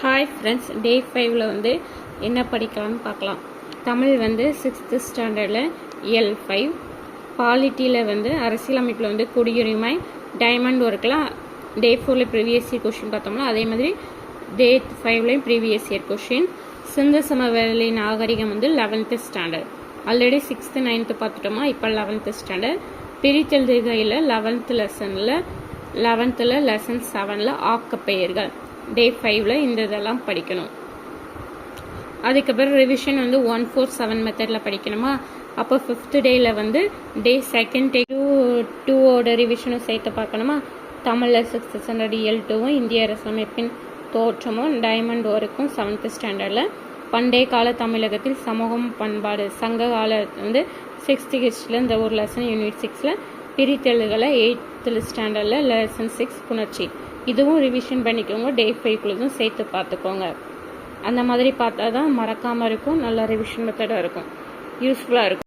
Hi friends, டே 5ல் வந்து என்ன படிக்கலாம்னு பார்க்கலாம். தமிழ் வந்து 6th ஸ்டாண்டர்டில் L5, பாலிட்டியில் வந்து அரசியலமைப்பில் வந்து குடியுரிமை, டைமண்ட் ஒர்க்கில் டே 4ல் ப்ரீவியஸ் இயர் கொஷின் பார்த்தோம்னா அதே மாதிரி டே 5லையும் ப்ரீவியஸ் இயர் கொஷின். சிந்து சமவெளி நாகரிகம் வந்து 11th standard. Already 6th 9th பார்த்துட்டோமா, இப்போ 11th ஸ்டாண்டர்ட். பிரித்தெழுதுகையில் 11th லெசன் 7ல் ஆக்கப்பெயர்கள் டே 5ல் இந்த இதெல்லாம் படிக்கணும். அதுக்கப்புறம் ரிவிஷன் வந்து 147 மெத்தடில் படிக்கணுமா. அப்போ 5th டேயில் வந்து டே 2nd டே 2ஓட ரிவிஷனும் சேர்த்து பார்க்கணுமா. தமிழில் 6th ஸ்டாண்டர்ட் L2வும், இந்திய அரசமைப்பின் தோற்றமும் டைமண்ட் ஒர்க்கும் 7th ஸ்டாண்டர்டில். பண்டைய கால தமிழகத்தில் சமூகம் பண்பாடு சங்க கால வந்து 6th ஹிஸ்ட்ரியில் இந்த ஒரு லெசன் யூனிட் 6ல். பிரித்தெழுகளை 8th ஸ்டாண்டர்டில் லெசன் 6 புணர்ச்சி. இதுவும் ரிவிஷன் பண்ணிக்கோங்க. டே 5க்குள்ளதும் சேர்த்து பார்த்துக்கோங்க. அந்த மாதிரி பார்த்தா தான் மறக்காமல் இருக்கும். நல்ல ரிவிஷன் மெத்தடாக இருக்கும், யூஸ்ஃபுல்லாக இருக்கும்.